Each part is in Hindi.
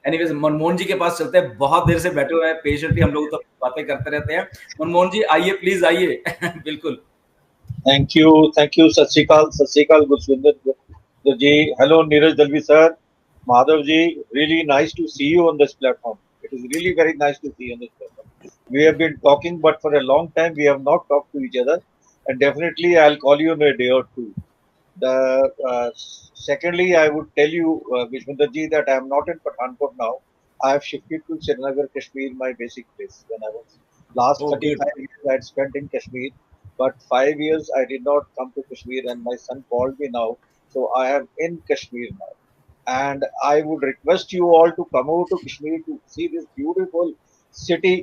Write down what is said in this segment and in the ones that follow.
एनीवेज मनमोहन जी के पास चलते हैं, बहुत देर से बैठे हुए हैं पेशेंटली, हम लोग तो बातें करते रहते हैं। मनमोहन जी आइए, प्लीज आइए। बिल्कुल। Thank you, Sat Sri Akal Gurvinder ji, hello Neeraj Dalvi sir, Madhav ji, really nice to see you on this platform. It is really very nice to see you on this platform. We have been talking, but for a long time we have not talked to each other, and definitely I'll call you in a day or two. Secondly, I would tell you, Vishwendra ji, that I am not in Pathankot now. I have shifted to Srinagar, Kashmir, my basic place. When I was last Oh, good. 35 years I had spent in Kashmir, but 5 years I did not come to Kashmir, and my son called me now, so I am in Kashmir now. And I would request you all to come over to Kashmir to see this beautiful city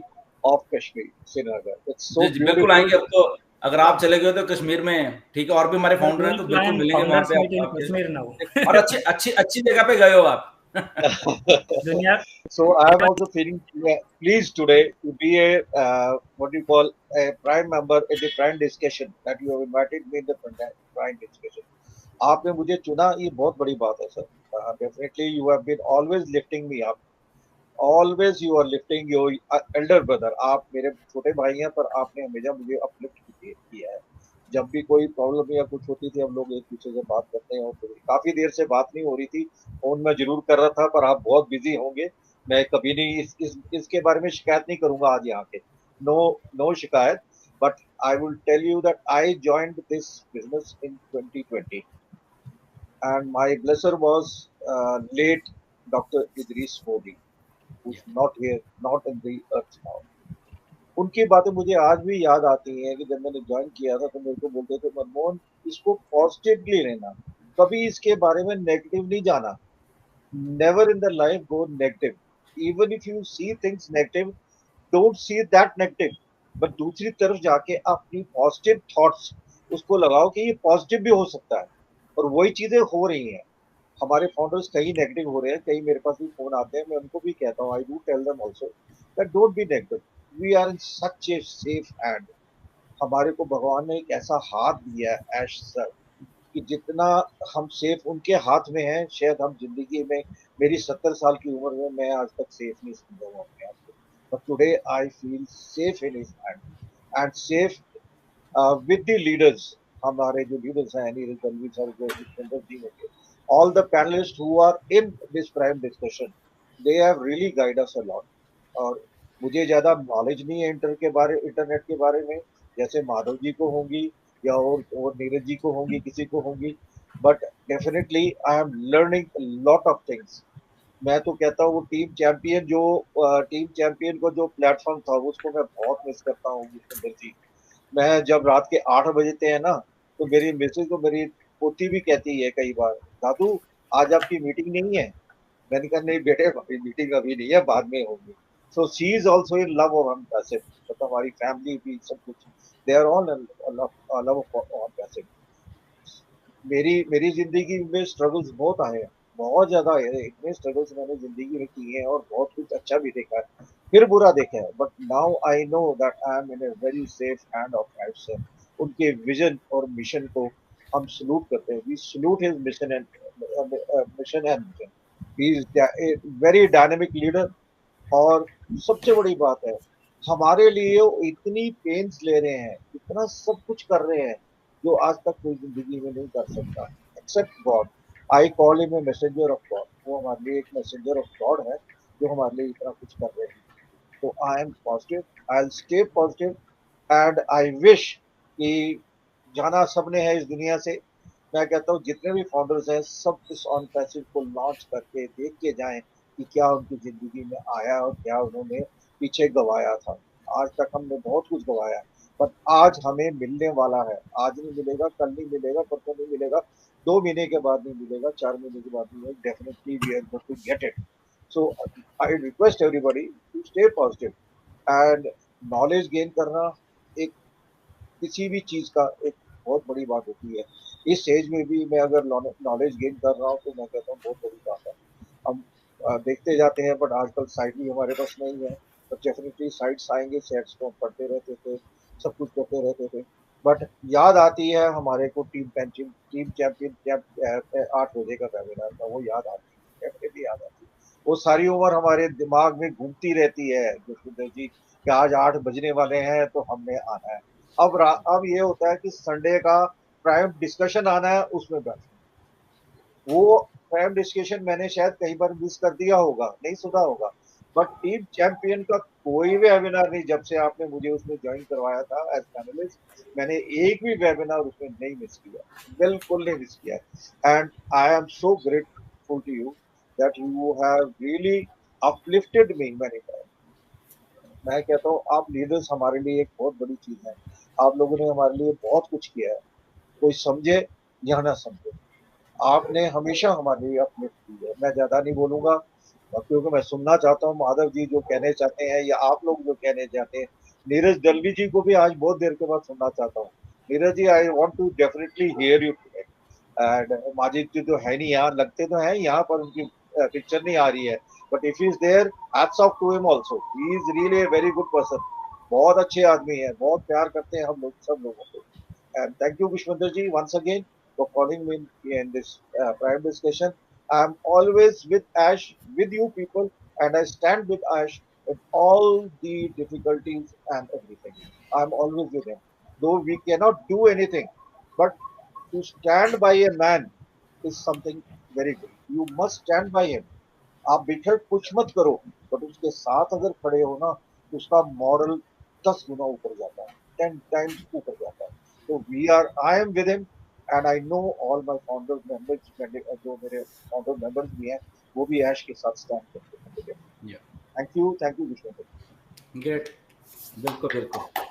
of Kashmir, Srinagar. It's जी so जी बिल्कुल beautiful. आएंगे। अब तो अगर आप चले गए तो कश्मीर में, ठीक है, और भी हमारे We फाउंडर हैं will तो बिल्कुल plan मिलेंगे वहां founders पे। meet in आपके Kashmir now. और अच्छी अच्छी अच्छी जगह पे गए हो आप। Dunya, So I am also feeling pleased today to be a what do you call a prime member in the prime discussion that you have invited me in the prime discussion. आपने मुझे चुना, ये बहुत बड़ी बात है sir. Definitely you have been always lifting me up. Always you are lifting your elder brother. आप मेरे छोटे भाई हैं, पर आपने हमेशा मुझे अपलिफ्ट किया है. जब भी कोई प्रॉब्लम या कुछ होती थी, हम लोग एक दूसरे से बात करते हैं. और काफी देर से बात नहीं हो रही थी, फोन में जरूर कर रहा था, पर आप बहुत बिजी होंगे. मैं कभी नहीं इसके बारे में शिकायत नहीं करूंगा आज यहाँ पे. नो नो शिकायत. But I will tell you that I joined this business in 2020 and my blesser was late Dr. Idris Modi, who's not here, not in the earth now. उनकी बातें मुझे आज भी याद आती हैं कि जब मैंने ज्वाइन किया था तो मेरे को बोलते थे, मनमोहन इसको पॉजिटिवली लेना, कभी इसके बारे में नेगेटिव नहीं जाना. Never in the life go negative. Even if you see things negative, don't see that negative, but दूसरी तरफ जाके अपनी पॉजिटिव थॉट्स उसको लगाओ कि ये पॉजिटिव भी हो सकता है. और वही चीजें हो रही हैं. हमारे फाउंडर्स कई नेगेटिव हो रहे हैं, कई मेरे पास भी फोन आते हैं, मैं उनको भी कहता हूँ, I do tell them also that don't be negative. We are in such a safe hand. हमारे को भगवान ने एक ऐसा हाथ दिया है ऐश सर, कि जितना हम सेफ उनके हाथ में है, शायद हम जिंदगी में, मेरी 70 साल की उम्र में मैं आज तक सेफ नहीं समझा हूँ अपने आप को. But today I feel safe in his hand and safe with the leaders. हमारे जो लीडर्स हैं, नीरज दलवी सर, जो जितेंद्र जी होंगे, all the panelists who are in this prime discussion, they have really guided us a lot. और मुझे ज्यादा नॉलेज नहीं है इंटरनेट के बारे में, जैसे माधव जी को होंगी या और नीरज जी को होंगी, किसी को होंगी. But definitely I am learning lot of things. मैं तो कहता हूँ वो टीम चैंपियन को जो प्लेटफॉर्म था, उसको मैं बहुत मिस करता हूँ जितेंद्र जी. मैं जब रात के 8 बजते हैं ना, तो मेरी मिसेज को मेरी पोती भी कहती है कई बार, दादू आज आपकी मीटिंग नहीं है. मैंने कहा नहीं बेटे, मीटिंग अभी नहीं है, बाद में होगी. So she is also in love of passive. मतलब हमारी फैमिली भी सब कुछ, they are all love of passive. मेरी जिंदगी में स्ट्रगल्स बहुत आए हैं, बहुत ज्यादा है. इतने स्ट्रगल्स मैंने जिंदगी में किए हैं, और बहुत कुछ अच्छा भी देखा है, फिर बुरा देखा है. But now I know that I am in a very safe hand of life sir. उनके विजन और मिशन को हम सलूट करते हैं. We salute his mission and vision. He is very dynamic leader. और सबसे बड़ी बात है, हमारे लिए वो इतनी पेन्स ले रहे हैं, इतना सब कुछ कर रहे हैं, जो आज तक कोई जिंदगी में नहीं कर सकता except God. I call him a messenger of God. वो हमारे लिए एक मैसेंजर ऑफ गॉड है, जो हमारे लिए इतना कुछ कर रहे हैं. तो I am positive, I will stay positive, and I wish कि जाना सबने है इस दुनिया से. मैं कहता हूँ जितने भी फाउंडर्स हैं, सब इस ऑन पैसिव को लॉन्च करके देख के जाएं कि क्या उनकी जिंदगी में आया और क्या उन्होंने पीछे गवाया था. आज तक हमने बहुत कुछ गवाया, पर आज हमें मिलने वाला है. आज नहीं मिलेगा, कल नहीं मिलेगा, परसों नहीं मिलेगा, 2 महीने के बाद नहीं मिलेगा, 4 महीने के बाद नहीं मिलेगा. Definitely we are going to get it. So I request everybody to stay positive. And knowledge gain करना एक किसी भी चीज का एक बहुत बड़ी बात होती है. इस स्टेज में भी मैं अगर नॉलेज गेन कर रहा हूँ, तो मैं कहता हूँ बहुत बड़ी बात है. हम देखते जाते हैं, बट आजकल साइट भी हमारे पास नहीं है. तो डेफिनेटली साइट्स आएंगे, सेट्स को पढ़ते रहते थे, सब कुछ करते रहते थे. बट याद आती है हमारे को टीम चैंपियन 8 बजे का वेबिनार था, वो याद आती है, डेफिनेटली याद आती है. वो सारी उम्र हमारे दिमाग में घूमती रहती है दुष्मिंदर जी कि आज 8 बजने वाले हैं तो हमने आना है। अब ये होता है कि संडे का प्राइम डिस्कशन आना है, उसमें बैठना। वो प्राइम डिस्कशन मैंने शायद कई बार मिस कर दिया होगा, नहीं सुना होगा, बट टीम चैंपियन का कोई भी वेबिनार नहीं, जब से आपने मुझे उसमें ज्वाइन करवाया था एज पैनलिस्ट, मैंने एक भी वेबिनार उसमें नहीं मिस किया, बिल्कुल नहीं मिस किया। And I am so grateful to you that you have really uplifted me many time. मैं कहता हूँ आप लीडर्स हमारे लिए एक बहुत बड़ी चीज है। आप लोगों ने हमारे लिए बहुत कुछ किया है, कोई समझे या ना समझे, आपने हमेशा हमारे लिए अपलिफ्ट की है। मैं ज्यादा नहीं बोलूंगा क्योंकि मैं सुनना चाहता हूँ माधव जी जो कहने चाहते हैं या आप लोग जो कहने चाहते हैं। नीरज दलवी जी को भी आज बहुत देर के बाद सुनना चाहता हूँ। Neeraj ji, I want to definitely hear you today. And Majid ji तो है नहीं यहाँ, लगते तो हैं यहाँ पर, उनकी पिक्चर नहीं आ रही है, but if is there, hats off to him also, he is really a very good person. बहुत अच्छे आदमी है, बहुत प्यार करते हैं हम लोग सब लोगों को। And thank you, Vishwendra ji, once again for calling me in this prime discussion. I'm always with Ash, with you people, and I stand with Ash in all the difficulties and everything. I'm always with him. Though we cannot do anything, but to stand by a man is something very good. You must stand by him. आप बेशक कुछ मत करो, बट उसके साथ अगर खड़े हो ना तो उसका मॉरल 10 गुना ऊपर जाता है, 10 टाइम्स ऊपर जाता है। तो we are, I am with him, and I know all my founder members, जो मेरे फाउंडर मेंबर्स भी हैं वो भी ऐश के साथ स्टैंड करते हैं। Thank you Vishnu. ग्रेट, बिल्कुल बिल्कुल।